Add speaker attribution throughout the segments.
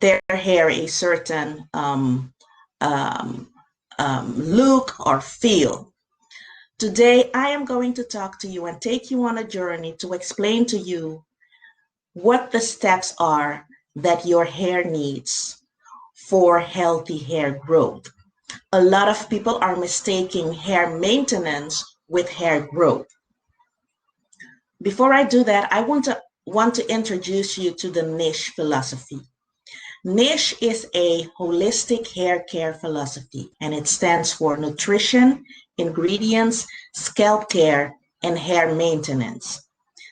Speaker 1: their hair a certain look or feel. Today, I am going to talk to you and take you on a journey to explain to you what the steps are that your hair needs for healthy hair growth. A lot of people are mistaking hair maintenance with hair growth. Before I do that, I want to introduce you to the niche philosophy. Niche is a holistic hair care philosophy, and it stands for nutrition, ingredients, scalp care, and hair maintenance.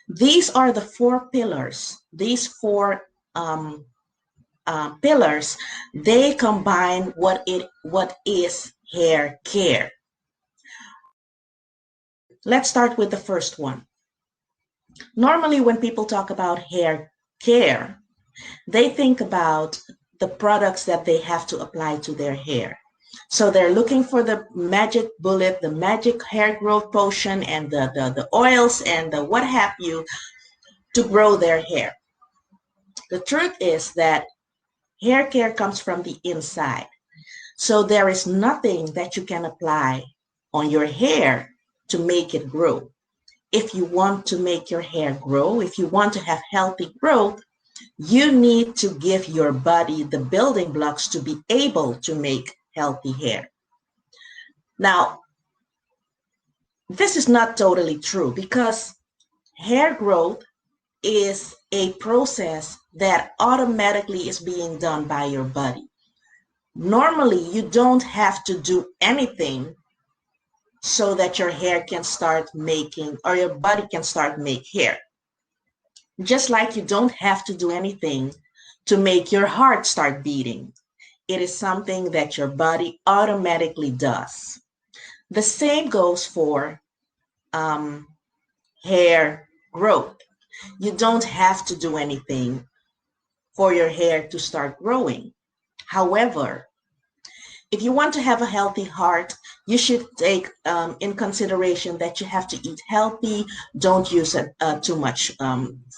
Speaker 1: These are the four pillars. These four pillars, they combine what is hair care. Let's start with the first one. Normally, when people talk about hair care, they think about the products that they have to apply to their hair. So they're looking for the magic bullet, the magic hair growth potion, and the oils and the what have you to grow their hair. The truth is that hair care comes from the inside. So there is nothing that you can apply on your hair to make it grow. If you want to make your hair grow, if you want to have healthy growth, you need to give your body the building blocks to be able to make healthy hair. Now, this is not totally true because hair growth is a process that automatically is being done by your body. Normally, you don't have to do anything so that your hair can start making, or your body can start make hair. Just like you don't have to do anything to make your heart start beating. It is something that your body automatically does. The same goes for hair growth. You don't have to do anything for your hair to start growing. However, if you want to have a healthy heart, you should take in consideration that you have to eat healthy. Don't use too much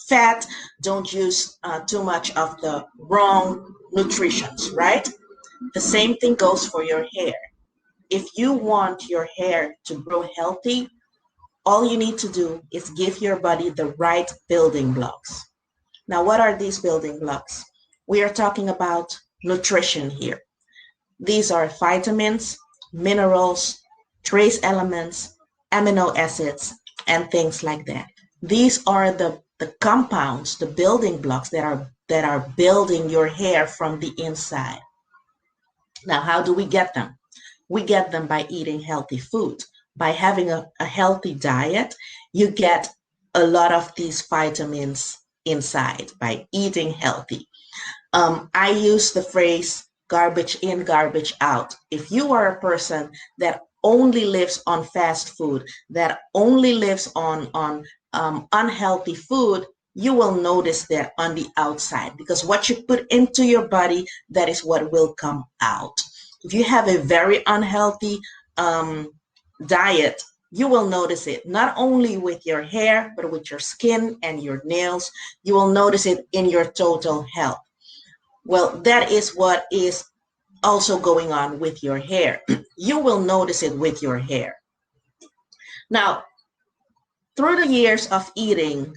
Speaker 1: fat. Don't use too much of the wrong nutritions, right? The same thing goes for your hair. If you want your hair to grow healthy, all you need to do is give your body the right building blocks. Now, what are these building blocks? We are talking about nutrition here. These are vitamins, minerals, trace elements, amino acids, and things like that. These are the compounds, the building blocks that are building your hair from the inside. Now, how do we get them? We get them by eating healthy food. By having a healthy diet, you get a lot of these vitamins inside by eating healthy. I use the phrase garbage in, garbage out. If you are a person that only lives on fast food, that only lives on unhealthy food, you will notice that on the outside, because what you put into your body, that is what will come out. If you have a very unhealthy diet, you will notice it not only with your hair, but with your skin and your nails. You will notice it in your total health. Well, that is what is also going on with your hair. You will notice it with your hair. Now, through the years of eating,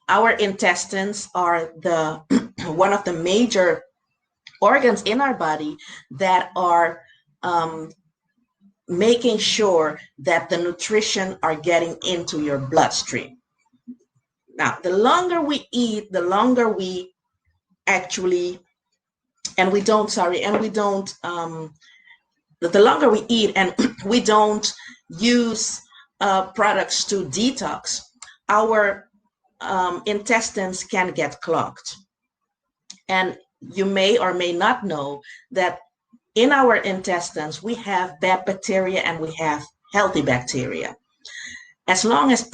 Speaker 1: our intestines are the one of the major organs in our body that are making sure that the nutrition are getting into your bloodstream. Now, the longer we eat, the longer we actually, and we don't, the longer we eat and we don't use products to detox, our intestines can get clogged. And you may or may not know that in our intestines, we have bad bacteria and we have healthy bacteria. As long as,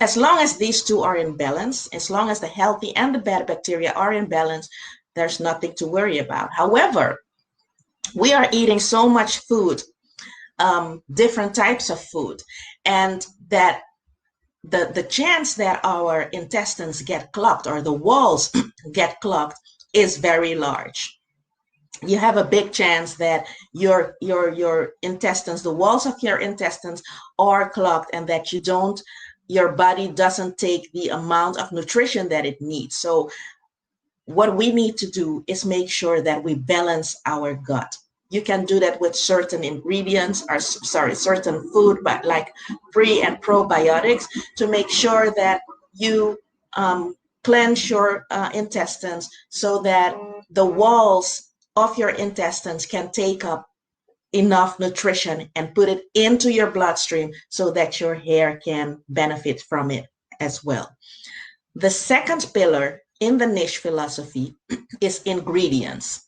Speaker 1: as long as these two are in balance, as long as the healthy and the bad bacteria are in balance, there's nothing to worry about. However, we are eating so much food, different types of food, and that the chance that our intestines get clogged or the walls get clogged is very large. You have a big chance that your intestines, the walls of your intestines are clogged, and that your body doesn't take the amount of nutrition that it needs. So what we need to do is make sure that we balance our gut. You can do that with certain ingredients, or sorry, certain food, but like pre and probiotics, to make sure that you cleanse your intestines, so that the walls of your intestines can take up enough nutrition and put it into your bloodstream, so that your hair can benefit from it as well. The second pillar in the niche philosophy is ingredients.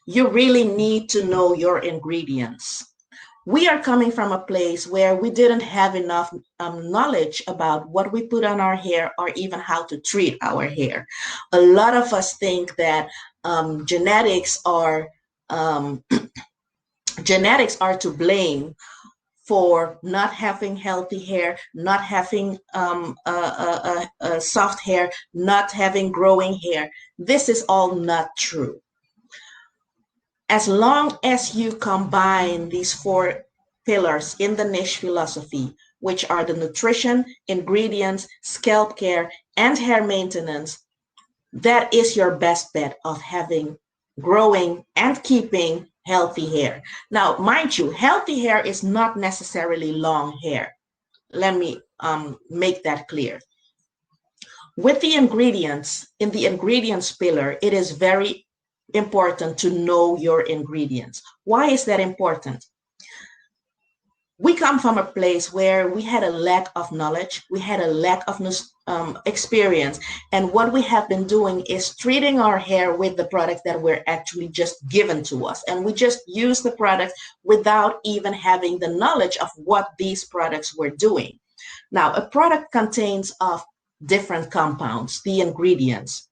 Speaker 1: You really need to know your ingredients. We are coming from a place where we didn't have enough knowledge about what we put on our hair, or even how to treat our hair. A lot of us think that genetics are genetics are to blame for not having healthy hair, not having soft hair, not having growing hair. This is all not true. As long as you combine these four pillars in the niche philosophy, which are the nutrition, ingredients, scalp care, and hair maintenance, that is your best bet of having, growing, and keeping healthy hair. Now, mind you, healthy hair is not necessarily long hair. Let me make that clear. With the ingredients, in the ingredients pillar, it is very important to know your ingredients. Why is that important? We come from a place where we had a lack of knowledge, we had a lack of experience, and what we have been doing is treating our hair with the products that were actually just given to us, and we just use the products without even having the knowledge of what these products were doing. Now, a product contains of different compounds, the ingredients.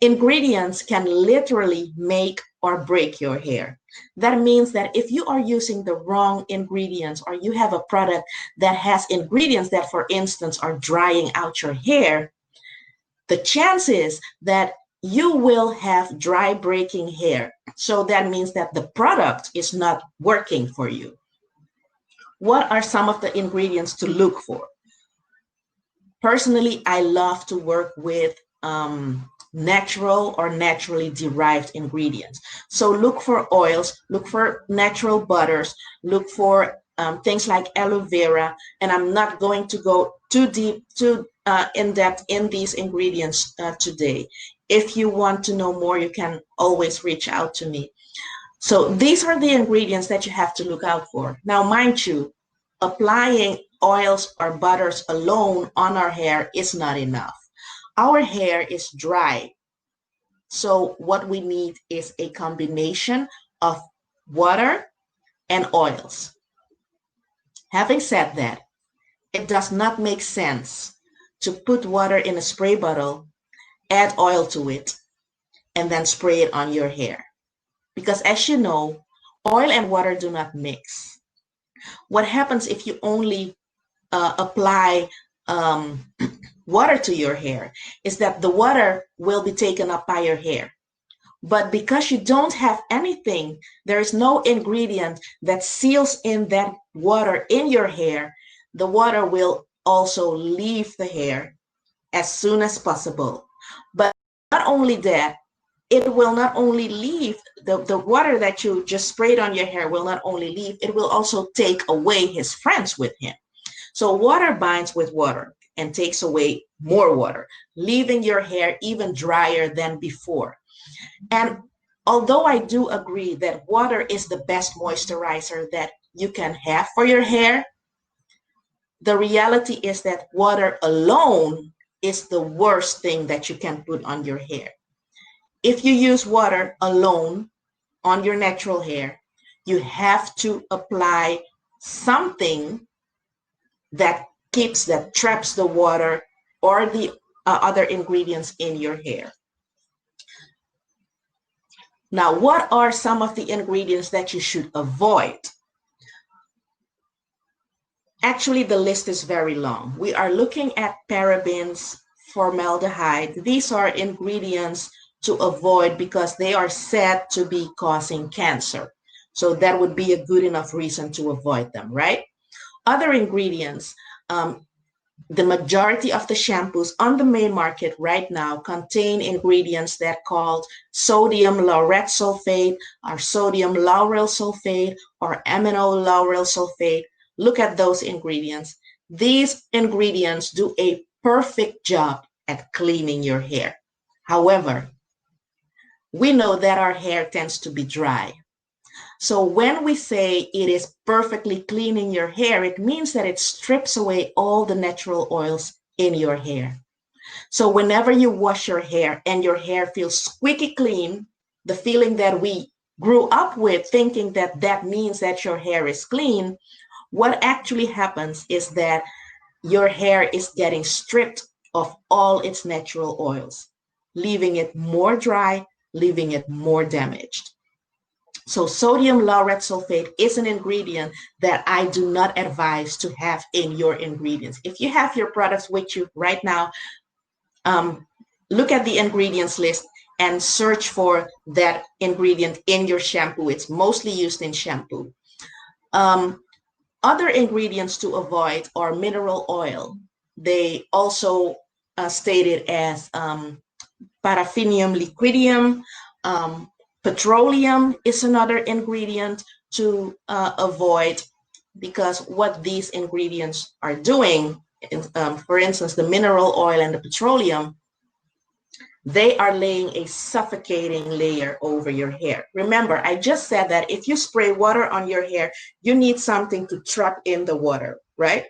Speaker 1: Ingredients can literally make or break your hair. That means that if you are using the wrong ingredients, or you have a product that has ingredients that, for instance, are drying out your hair, the chances that you will have dry breaking hair. So that means that the product is not working for you. What are some of the ingredients to look for? Personally, I love to work with natural or naturally derived ingredients. So look for oils, look for natural butters, look for things like aloe vera. And I'm not going to go too deep, too in depth in these ingredients today. If you want to know more, you can always reach out to me. So these are the ingredients that you have to look out for. Now, mind you, applying oils or butters alone on our hair is not enough. Our hair is dry. So what we need is a combination of water and oils. Having said that, it does not make sense to put water in a spray bottle, add oil to it, and then spray it on your hair. Because as you know, oil and water do not mix. What happens if you only apply water to your hair is that the water will be taken up by your hair. But because you don't have anything, there is no ingredient that seals in that water in your hair, the water will also leave the hair as soon as possible. But not only that, it will not only leave, the water that you just sprayed on your hair will not only leave, it will also take away his friends with him. So water binds with water and takes away more water, leaving your hair even drier than before. And although I do agree that water is the best moisturizer that you can have for your hair, the reality is that water alone is the worst thing that you can put on your hair. If you use water alone on your natural hair, you have to apply something that traps the water or the other ingredients in your hair. Now, what are some of the ingredients that you should avoid? Actually, the list is very long. We are looking at parabens, formaldehyde. These are ingredients to avoid because they are said to be causing cancer. So that would be a good enough reason to avoid them, right? Other ingredients, the majority of the shampoos on the main market right now contain ingredients that are called sodium laureth sulfate or sodium lauryl sulfate or amino lauryl sulfate. Look at those ingredients. These ingredients do a perfect job at cleaning your hair. However, we know that our hair tends to be dry. So when we say it is perfectly cleaning your hair, it means that it strips away all the natural oils in your hair. So whenever you wash your hair and your hair feels squeaky clean, the feeling that we grew up with thinking that that means that your hair is clean, what actually happens is that your hair is getting stripped of all its natural oils, leaving it more dry, leaving it more damaged. So sodium laureth sulfate is an ingredient that I do not advise to have in your ingredients. If you have your products with you right now, look at the ingredients list and search for that ingredient in your shampoo. It's mostly used in shampoo. Other ingredients to avoid are mineral oil. They also stated as paraffinium liquidium. Petroleum is another ingredient to avoid because what these ingredients are doing, for instance, the mineral oil and the petroleum, they are laying a suffocating layer over your hair. Remember, I just said that if you spray water on your hair, you need something to trap in the water, right?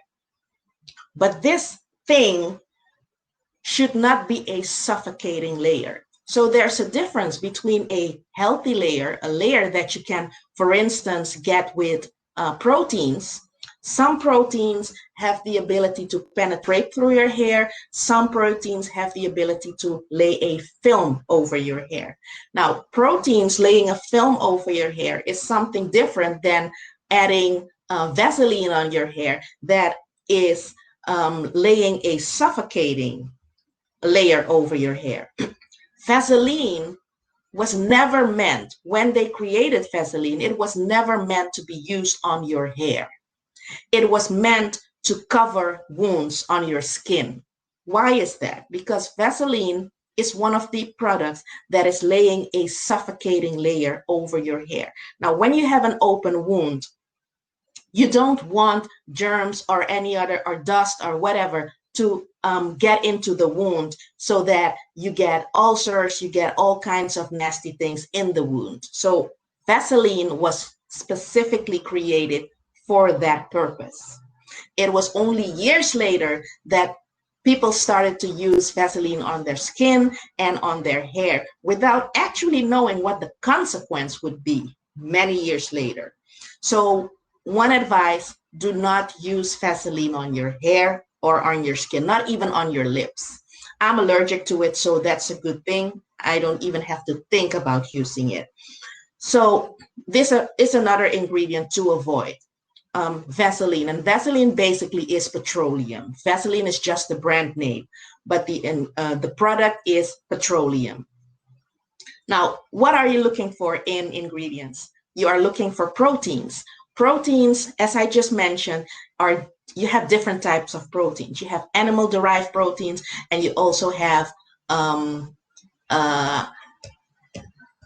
Speaker 1: But this thing should not be a suffocating layer. So there's a difference between a healthy layer, a layer that you can, for instance, get with proteins. Some proteins have the ability to penetrate through your hair. Some proteins have the ability to lay a film over your hair. Now, proteins laying a film over your hair is something different than adding Vaseline on your hair that is laying a suffocating layer over your hair. Vaseline was never meant, when they created Vaseline, it was never meant to be used on your hair. It was meant to cover wounds on your skin. Why is that? Because Vaseline is one of the products that is laying a suffocating layer over your hair. Now, when you have an open wound, you don't want germs or any other, or dust or whatever, to get into the wound so that you get ulcers, you get all kinds of nasty things in the wound. So Vaseline was specifically created for that purpose. It was only years later that people started to use Vaseline on their skin and on their hair without actually knowing what the consequence would be many years later. So one advice, do not use Vaseline on your hair or on your skin, not even on your lips. I'm allergic to it, so that's a good thing. I don't even have to think about using it. So this is another ingredient to avoid. Vaseline, and Vaseline basically is petroleum. Vaseline is just the brand name, but the product is petroleum. Now, what are you looking for in ingredients? You are looking for proteins. Proteins, as I just mentioned, you have different types of proteins. You have animal-derived proteins, and you also have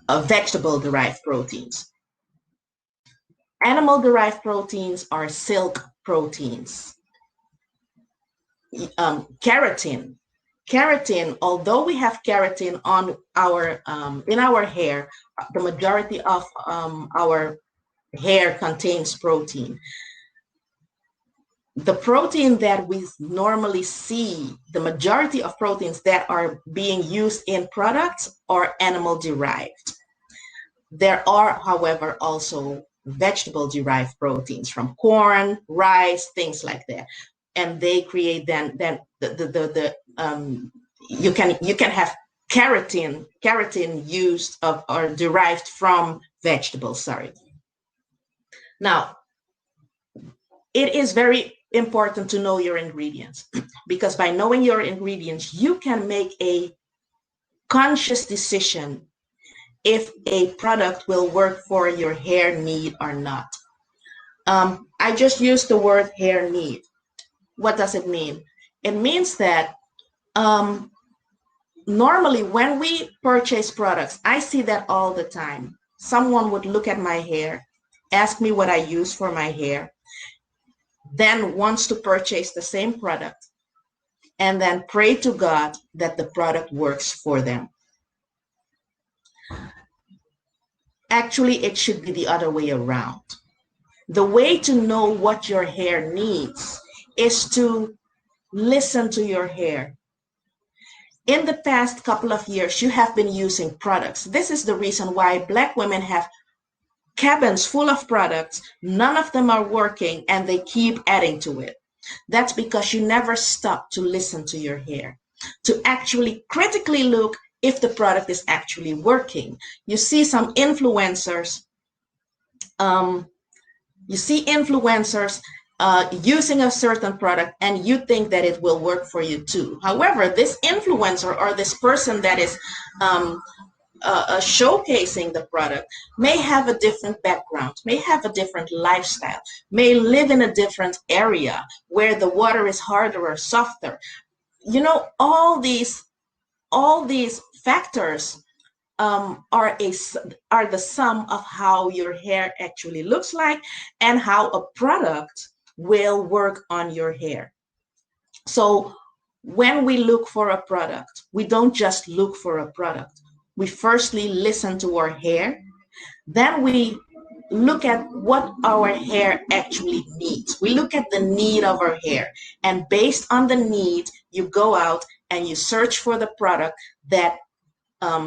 Speaker 1: vegetable-derived proteins. Animal-derived proteins are silk proteins. Keratin. Keratin, although we have keratin on our in our hair, the majority of our hair contains protein. The protein that we normally see, the majority of proteins that are being used in products are animal-derived. There are, however, also vegetable-derived proteins from corn, rice, things like that, and they create then you can have keratin used or derived from vegetables. Sorry. Now, it is very important to know your ingredients because by knowing your ingredients, you can make a conscious decision if a product will work for your hair need or not. I just used the word hair need. What does it mean? It means that normally when we purchase products, I see that all the time. Someone would look at my hair, ask me what I use for my hair, then wants to purchase the same product, and then pray to God that the product works for them. Actually, it should be the other way around. The way to know what your hair needs is to listen to your hair. In the past couple of years, you have been using products. This is the reason why Black women have cabins full of products. None of them are working and they keep adding to it. That's because you never stop to listen to your hair, to actually critically look if the product is actually working. You see some influencers, using a certain product and you think that it will work for you too. However, this influencer or this person that is showcasing the product may have a different background, may have a different lifestyle, may live in a different area where the water is harder or softer. You know, all these factors are the sum of how your hair actually looks like and how a product will work on your hair. So when we look for a product, we don't just look for a product. We firstly listen to our hair, then we look at what our hair actually needs. We look at the need of our hair, and based on the need, you go out and you search for the product that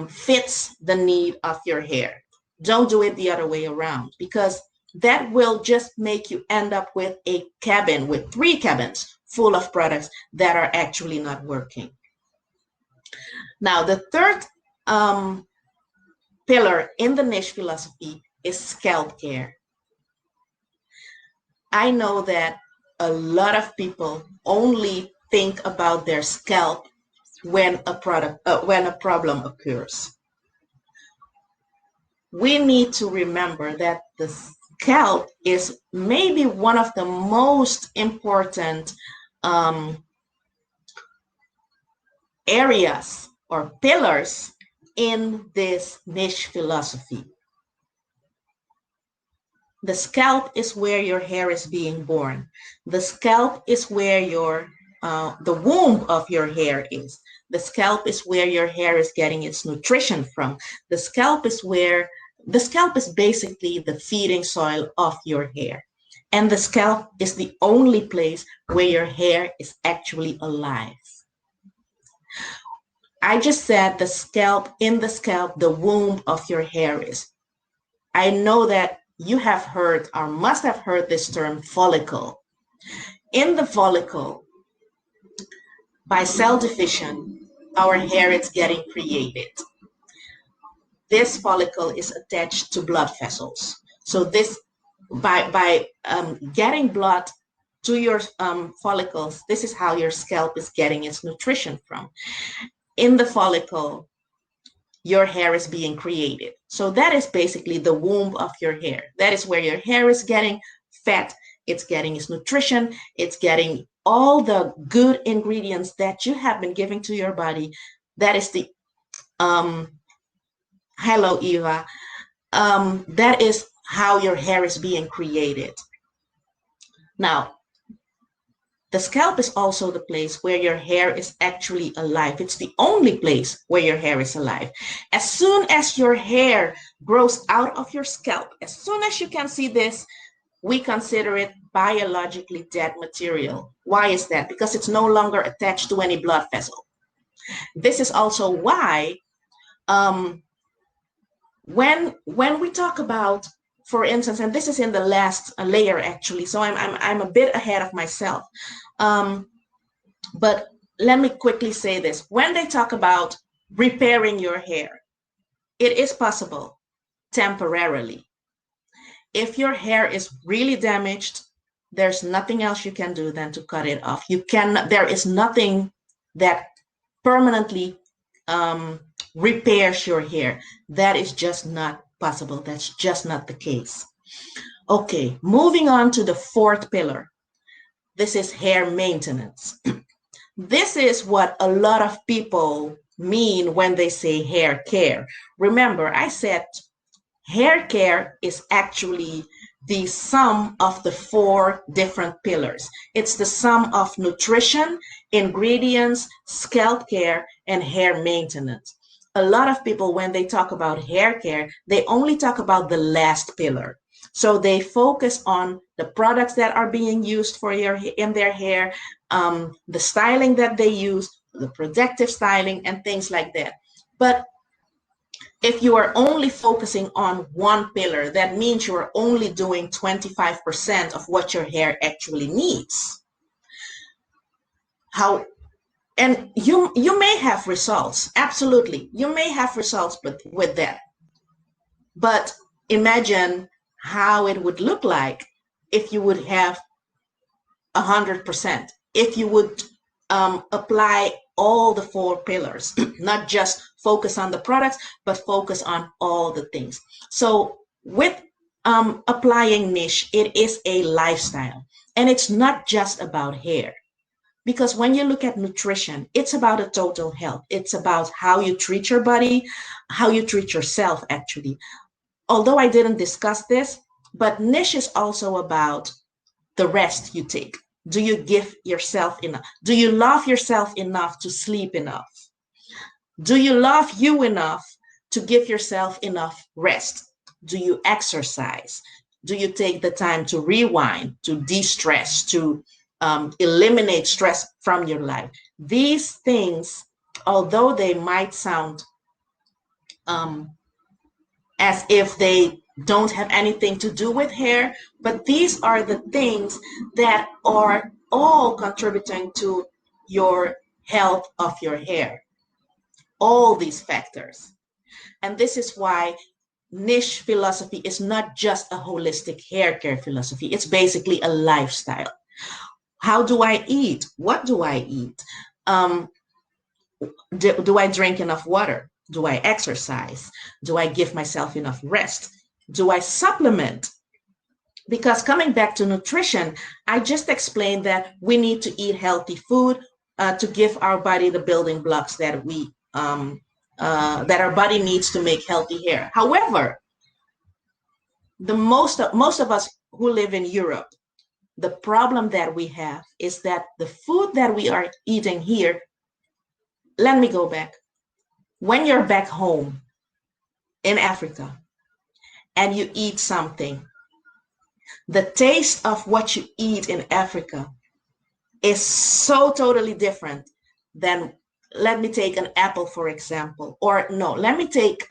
Speaker 1: fits the need of your hair. Don't do it the other way around, because that will just make you end up with a cabin, with 3 cabins full of products that are actually not working. Now, the third pillar in the niche philosophy is scalp care. I know that a lot of people only think about their scalp when a problem occurs. We need to remember that the scalp is maybe one of the most important areas or pillars in this niche philosophy. The scalp is where your hair is being born. The scalp is where the womb of your hair is. The scalp is where your hair is getting its nutrition from. The scalp is basically the feeding soil of your hair. And the scalp is the only place where your hair is actually alive. I just said in the scalp, the womb of your hair is. I know that you have heard or must have heard this term follicle. In the follicle, by cell division, our hair is getting created. This follicle is attached to blood vessels. So by getting blood to your follicles, this is how your scalp is getting its nutrition from. In the follicle, your hair is being created. So that is basically the womb of your hair. That is where your hair is getting fat, it's getting its nutrition, it's getting all the good ingredients that you have been giving to your body. That is the, hello Eva, that is how your hair is being created. Now, the scalp is also the place where your hair is actually alive. It's the only place where your hair is alive. As soon as your hair grows out of your scalp, as soon as you can see this, we consider it biologically dead material. Why is that? Because it's no longer attached to any blood vessel. This is also why when we talk about, for instance, and this is in the last layer actually, so I'm a bit ahead of myself. But let me quickly say this. When they talk about repairing your hair, it is possible temporarily. If your hair is really damaged, there's nothing else you can do than to cut it off. There is nothing that permanently repairs your hair. That is just not possible. That's just not the case. Okay, moving on to the fourth pillar. This is hair maintenance. This is what a lot of people mean when they say hair care. Remember, I said hair care is actually the sum of the four different pillars. It's the sum of nutrition, ingredients, scalp care, and hair maintenance. A lot of people, when they talk about hair care, they only talk about the last pillar. So they focus on the products that are being used for in their hair, the styling that they use, the protective styling, and things like that. But if you are only focusing on one pillar, that means you are only doing 25% of what your hair actually needs. And you may have results, absolutely. You may have results with that. But imagine how it would look like if you would have 100%, if you would apply all the four pillars, not just focus on the products, but focus on all the things. So with applying niche, it is a lifestyle, and it's not just about hair. Because when you look at nutrition, it's about a total health. It's about how you treat your body, how you treat yourself, actually. Although I didn't discuss this, but niche is also about the rest you take. Do you give yourself enough? Do you love yourself enough to sleep enough? Do you love you enough to give yourself enough rest? Do you exercise? Do you take the time to rewind, to de-stress, to eliminate stress from your life? These things, although they might sound as if they don't have anything to do with hair, but these are the things that are all contributing to your health of your hair. All these factors. And this is why niche philosophy is not just a holistic hair care philosophy. It's basically a lifestyle. How do I eat? What do I eat? Do I drink enough water? Do I exercise? Do I give myself enough rest? Do I supplement? Because coming back to nutrition, I just explained that we need to eat healthy food to give our body the building blocks that that our body needs to make healthy hair. However, most of us who live in Europe, the problem that we have is that the food that we are eating here, let me go back. When you're back home in Africa and you eat something, the taste of what you eat in Africa is so totally different than, let me take an apple, for example, or no, let me take,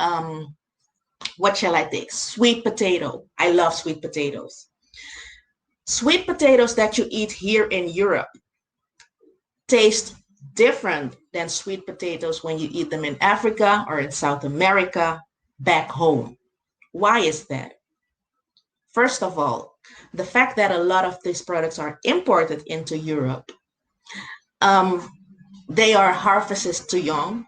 Speaker 1: what shall I take? Sweet potato. I love sweet potatoes. Sweet potatoes that you eat here in Europe taste different than sweet potatoes when you eat them in Africa or in South America back home. Why is that? First of all, the fact that a lot of these products are imported into Europe, they are harvested too young.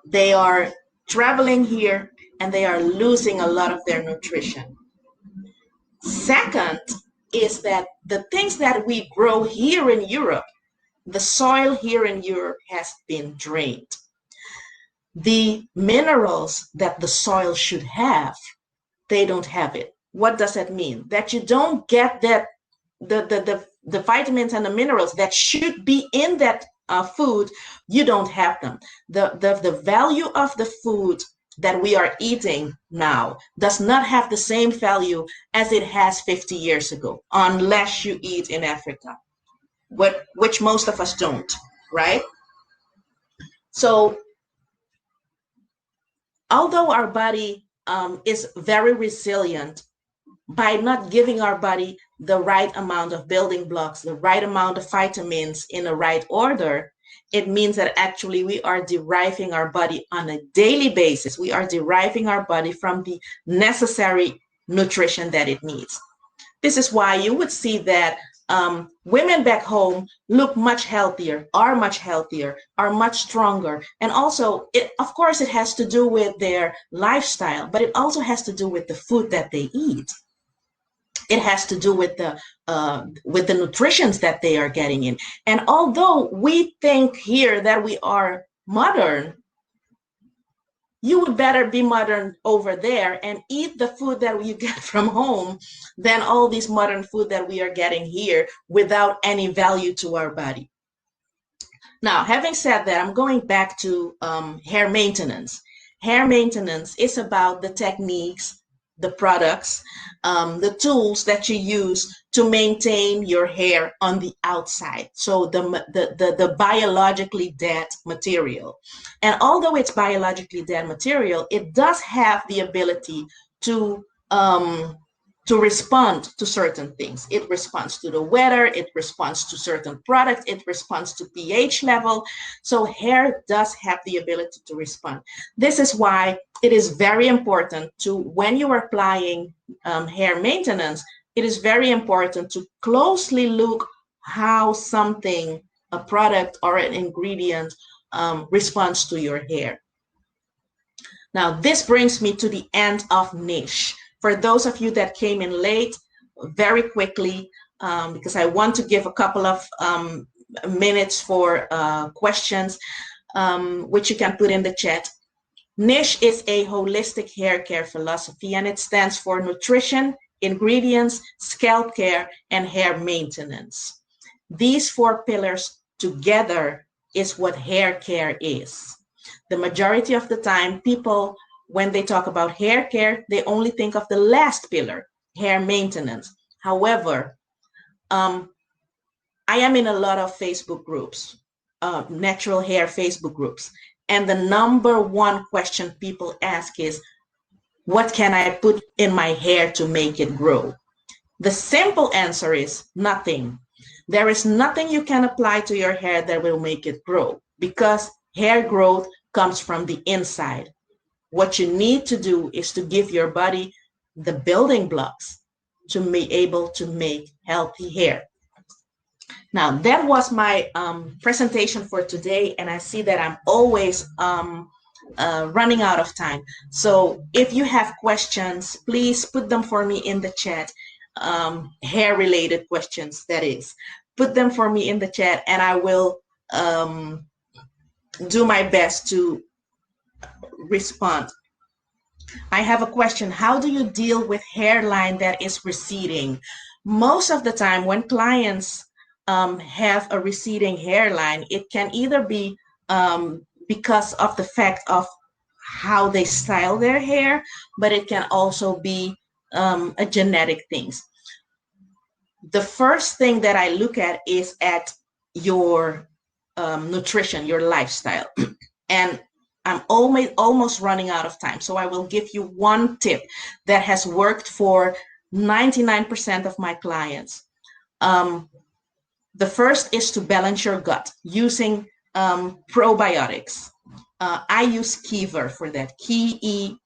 Speaker 1: They are traveling here and they are losing a lot of their nutrition. Second is that the things that we grow here in Europe, the soil here in Europe has been drained. The minerals that the soil should have, they don't have it. What does that mean? That you don't get that the vitamins and the minerals that should be in that food, you don't have them. The value of the food that we are eating now does not have the same value as it has 50 years ago, unless you eat in Africa, which most of us don't, right? So although our body is very resilient, by not giving our body the right amount of building blocks, the right amount of vitamins in the right order, it means that actually we are deriving our body on a daily basis. We are deriving our body from the necessary nutrition that it needs. This is why you would see that Women back home look much healthier, are much stronger. And also, of course, it has to do with their lifestyle, but it also has to do with the food that they eat. It has to do with the nutritions that they are getting in. And although we think here that we are modern, you would better be modern over there and eat the food that you get from home than all this modern food that we are getting here without any value to our body. Now, having said that, I'm going back to hair maintenance. Hair maintenance is about the techniques, the products, the tools that you use to maintain your hair on the outside. So the biologically dead material. And although it's biologically dead material, it does have the ability to respond to certain things. It responds to the weather, it responds to certain products, it responds to pH level. So hair does have the ability to respond. This is why it is very important to, when you are applying hair maintenance, it is very important to closely look how something, a product or an ingredient responds to your hair. Now, this brings me to the end of niche. For those of you that came in late, very quickly, because I want to give a couple of minutes for questions, which you can put in the chat. Niche is a holistic hair care philosophy, and it stands for nutrition, ingredients, scalp care, and hair maintenance. These four pillars together is what hair care is. The majority of the time, people, when they talk about hair care, they only think of the last pillar, hair maintenance. However, I am in a lot of Facebook groups, natural hair Facebook groups, and the number one question people ask is, what can I put in my hair to make it grow? The simple answer is nothing. There is nothing you can apply to your hair that will make it grow, because hair growth comes from the inside. What you need to do is to give your body the building blocks to be able to make healthy hair. Now, that was my presentation for today, and I see that I'm always running out of time. So if you have questions, please put them for me in the chat, hair-related questions, that is. Put them for me in the chat, and I will do my best to respond. I have a question. How do you deal with hairline that is receding? Most of the time when clients have a receding hairline, it can either be because of the fact of how they style their hair, but it can also be a genetic thing. The first thing that I look at is at your nutrition, your lifestyle. And I'm almost running out of time. So I will give you one tip that has worked for 99% of my clients. The first is to balance your gut using probiotics. I use kefir for that, Kefir.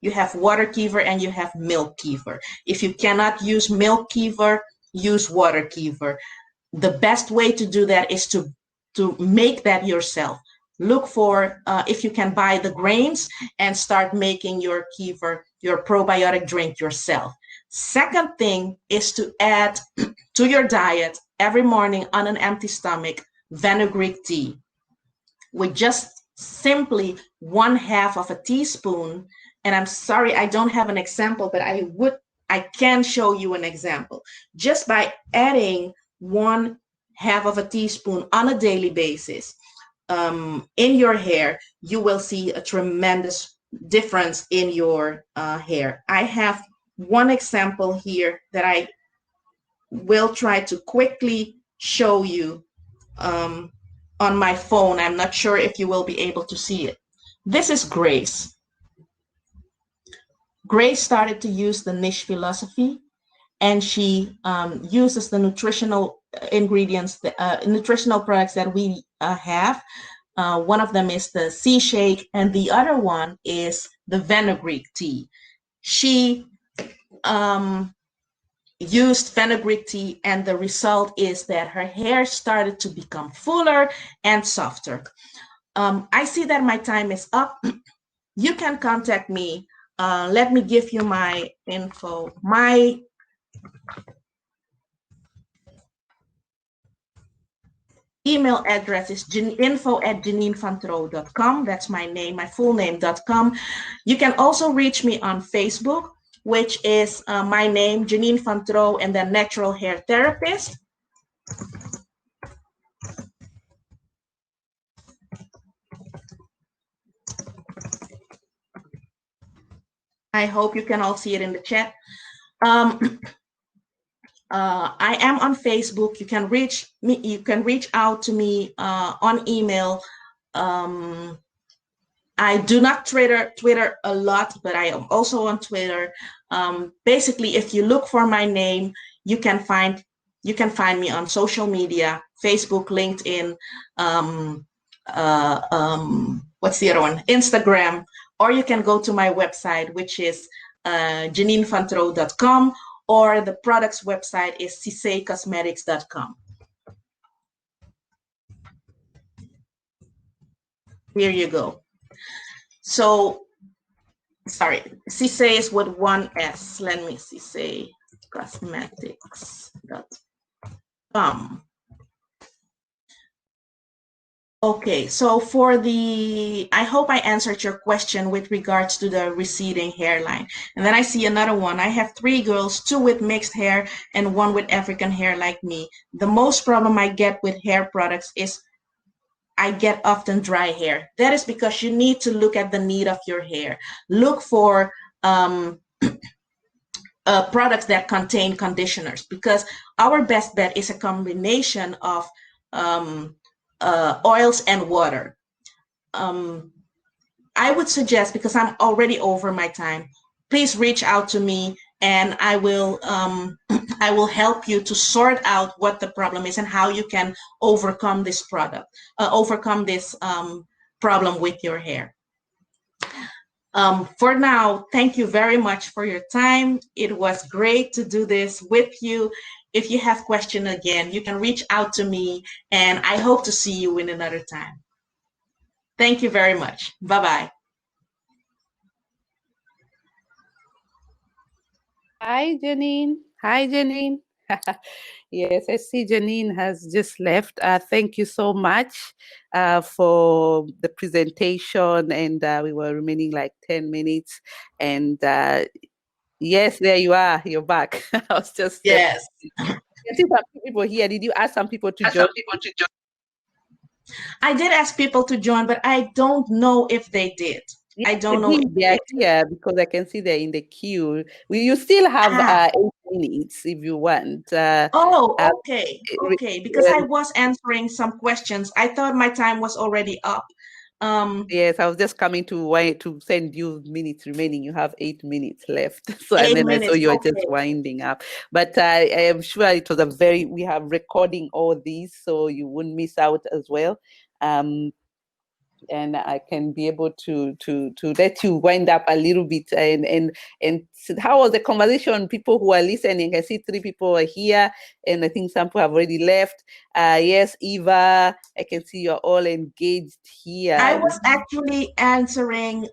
Speaker 1: You have water kefir and you have milk kefir. If you cannot use milk kefir, use water kefir. The best way to do that is to make that yourself. Look for if you can buy the grains and start making your kefir, your probiotic drink yourself. Second thing is to add to your diet every morning on an empty stomach fenugreek tea with just simply 1/2 of a teaspoon. And I'm sorry, I don't have an example, but I can show you an example. Just by adding 1/2 of a teaspoon on a daily basis in your hair, you will see a tremendous difference in your hair. I have one example here that I will try to quickly show you on my phone. I'm not sure if you will be able to see it. This is Grace. Grace started to use the niche philosophy, and she uses the nutritional ingredients, nutritional products that we have. One of them is the sea shake, and the other one is the fenugreek tea. She used fenugreek tea, and the result is that her hair started to become fuller and softer. I see that my time is up. You can contact me. Let me give you my info. My email address is info@janinefantro.com. That's my name, my full name.com. You can also reach me on Facebook, which is my name, Janine Fantro, and then Natural Hair Therapist. I hope you can all see it in the chat. I am on Facebook. You can reach me. You can reach out to me on email. I do not Twitter a lot, but I am also on Twitter. Basically, if you look for my name, you can find me on social media: Facebook, LinkedIn, what's the other one? Instagram, or you can go to my website, which is janinefantro.com, or the product's website is sisaykosmetics.com. Here you go. So, sorry, Sisay is with one S. Let me see, sisaykosmetics.com. Okay, so I hope I answered your question with regards to the receding hairline. And then I see another one. I have 3 girls, 2 with mixed hair and 1 with African hair like me. The most problem I get with hair products is I get often dry hair. That is because you need to look at the need of your hair. Look for products that contain conditioners, because our best bet is a combination of oils and water. I would suggest, because I'm already over my time, please reach out to me and I will I will help you to sort out what the problem is and how you can overcome this problem with your hair. For now, thank you very much for your time. It was great to do this with you. If you have questions again, you can reach out to me, and I hope to see you in another time. Thank you very much. Bye-bye.
Speaker 2: Hi, Janine. Hi, Janine. Yes, I see Janine has just left. Thank you so much for the presentation, and we were remaining like 10 minutes. And yes, there you are. You're back. I was just
Speaker 1: yes.
Speaker 2: I see some people here. Did you ask some people to join?
Speaker 1: I did ask people to join, but I don't know if they did.
Speaker 2: Yeah,
Speaker 1: I don't know if
Speaker 2: they are here because I can see they're in the queue. You still have 8 minutes if you want.
Speaker 1: Okay. Okay. Because I was answering some questions. I thought my time was already up.
Speaker 2: Yes, I was just coming to send you minutes remaining. You have 8 minutes left. So,
Speaker 1: 8
Speaker 2: and then
Speaker 1: minutes.
Speaker 2: I saw you are just winding up. But I am sure it was we have recording all these, so you won't miss out as well. And I can be able to let you wind up a little bit and how was the conversation? People who are listening, I see 3 people are here, and I think some people have already left. Yes, Eva, I can see you're all engaged here.
Speaker 1: I was actually answering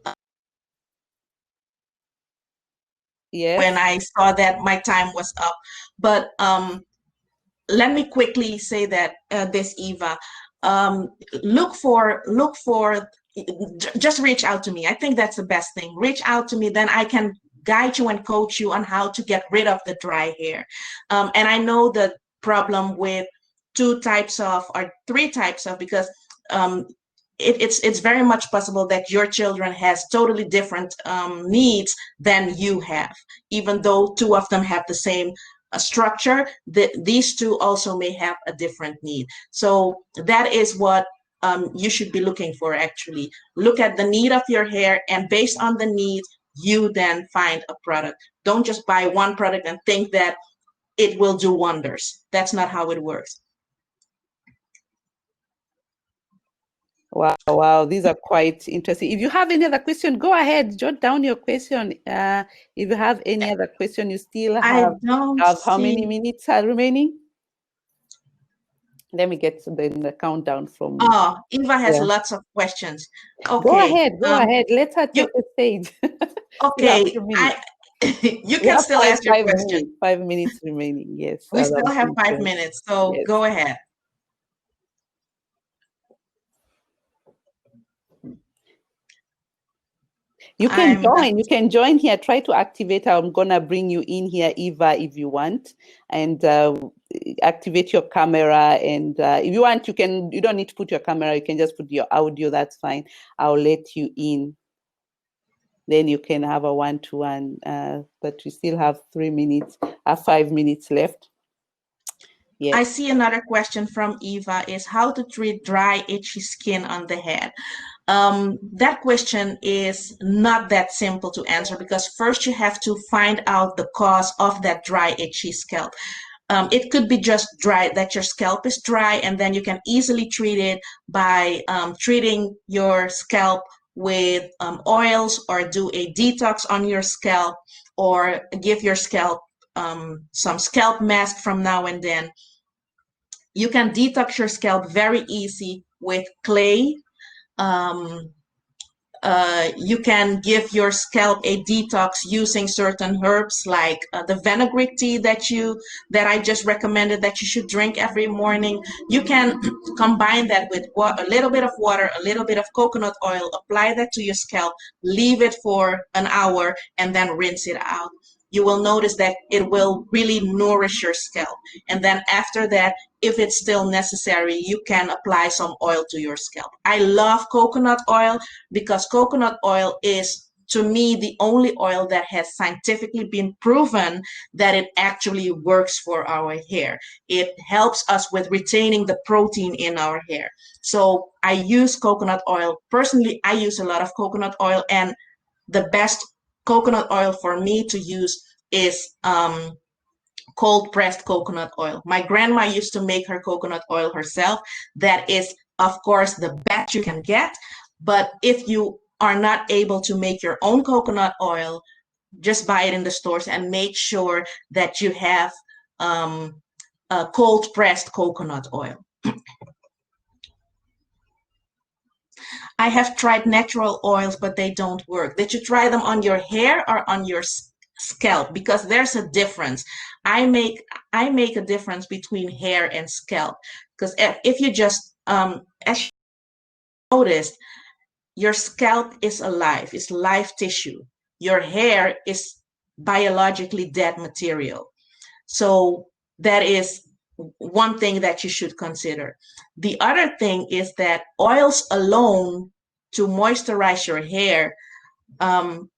Speaker 1: when I saw that my time was up, but let me quickly say that this, Eva, look for just reach out to me. I think that's the best thing. Reach out to me, then I can guide you and coach you on how to get rid of the dry hair. And I know the problem with 2 types of or 3 types of, because it's very much possible that your children has totally different needs than you have, even though 2 of them have the same structure. These 2 also may have a different need. So that is what you should be looking for. Actually, look at the need of your hair, and based on the need, you then find a product. Don't just buy one product and think that it will do wonders. That's not how it works.
Speaker 2: Wow, these are quite interesting. If you have any other question, go ahead, jot down your question. If you have any other question, you still
Speaker 1: I
Speaker 2: have
Speaker 1: don't
Speaker 2: how many
Speaker 1: see.
Speaker 2: minutes are remaining? Let me get the countdown from
Speaker 1: Oh, Eva has
Speaker 2: yeah.
Speaker 1: lots of questions.
Speaker 2: Go
Speaker 1: Okay.
Speaker 2: ahead, go ahead. Let her
Speaker 1: You
Speaker 2: take the stage. Still have
Speaker 1: okay?
Speaker 2: 2 minutes.
Speaker 1: You
Speaker 2: We
Speaker 1: can
Speaker 2: have
Speaker 1: still
Speaker 2: five
Speaker 1: ask your
Speaker 2: five
Speaker 1: question.
Speaker 2: minutes, 5 minutes remaining. Yes,
Speaker 1: We
Speaker 2: as
Speaker 1: still
Speaker 2: I'm
Speaker 1: have
Speaker 2: seeing
Speaker 1: 5 minutes, so
Speaker 2: Yes.
Speaker 1: go ahead.
Speaker 2: You can
Speaker 1: I'm
Speaker 2: join. You can join here. Try to activate. I'm gonna bring you in here, Eva, if you want, and activate your camera. And if you want, you can. You don't need to put your camera. You can just put your audio. That's fine. I'll let you in. Then you can have a one-to-one. But we still have 3 minutes. 5 minutes left. Yes.
Speaker 1: I see another question from Eva is how to treat dry, itchy skin on the head. That question is not that simple to answer because first you have to find out the cause of that dry, itchy scalp. It could be just dry, that your scalp is dry, and then you can easily treat it by treating your scalp with oils or do a detox on your scalp or give your scalp some scalp mask from now and then. You can detox your scalp very easy with clay. Um, you can give your scalp a detox using certain herbs like the fenugreek tea that I just recommended that you should drink every morning. You can combine that with a little bit of water, a little bit of coconut oil, apply that to your scalp, leave it for an hour, and then rinse it out. You will notice that it will really nourish your scalp. And then after that, if it's still necessary, you can apply some oil to your scalp. I love coconut oil because coconut oil is, to me, the only oil that has scientifically been proven that it actually works for our hair. It helps us with retaining the protein in our hair. So I use coconut oil. Personally, I use a lot of coconut oil, and the best coconut oil for me to use is cold pressed coconut oil. My grandma used to make her coconut oil herself. That is, of course, the best you can get. But if you are not able to make your own coconut oil, just buy it in the stores and make sure that you have cold pressed coconut oil. I have tried natural oils, but they don't work. Did you try them on your hair or on your scalp? Because there's a difference. I make I make a difference between hair and scalp. Because if you just as you noticed, your scalp is alive, it's live tissue. Your hair is biologically dead material. So that is one thing that you should consider. The other thing is that oils alone to moisturize your hair, um,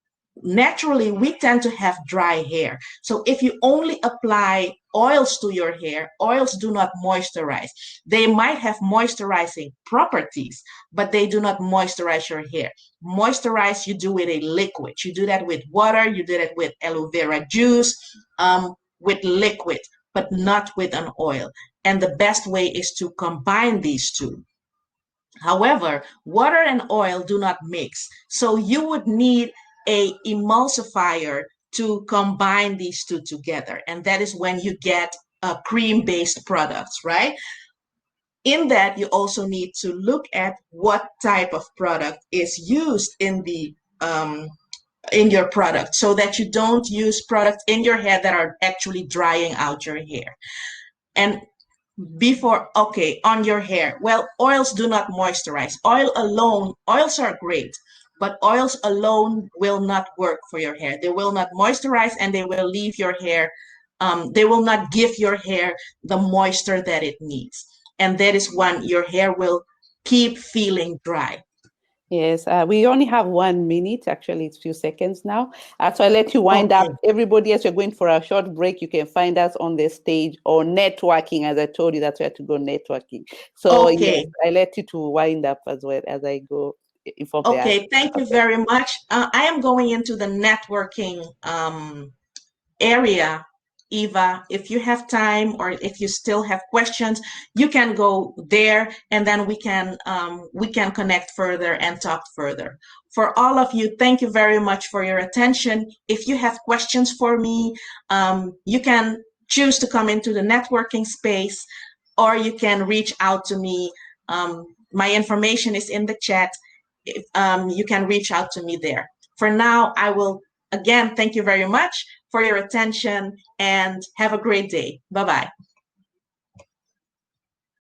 Speaker 1: naturally we tend to have dry hair. So if you only apply oils to your hair, oils do not moisturize. They might have moisturizing properties, but they do not moisturize your hair. Moisturize, you do with a liquid. You do that with water, you do that with aloe vera juice, with liquid, but not with an oil. And the best way is to combine these two. However, water and oil do not mix. So you would need a emulsifier to combine these two together. And that is when you get cream-based products, right? In that, you also need to look at what type of product is used in your product so that you don't use products in your hair that are actually drying out your hair. And before, okay, on your hair, well, oils do not moisturize. Oils are great, but oils alone will not work for your hair. They will not moisturize, and they will leave your hair, they will not give your hair the moisture that it needs. And that is when your hair will keep feeling dry.
Speaker 2: Yes, we only have 1 minute. Actually, it's few seconds now. So I let you wind up.
Speaker 1: Okay.
Speaker 2: Everybody, as you're going for a short break, you can find us on the stage or networking. As I told you, that's where to go networking. So yes,
Speaker 1: Okay.
Speaker 2: I let you to wind up as well as I go inform the others.
Speaker 1: Okay. Thank you
Speaker 2: Okay.
Speaker 1: very much. I am going into the networking area Eva, if you have time or if you still have questions, you can go there and then we can connect further and talk further. For all of you, thank you very much for your attention. If you have questions for me, you can choose to come into the networking space or you can reach out to me. My information is in the chat. You can reach out to me there. For now, I will again thank you very much for your attention and have a great day. Bye bye.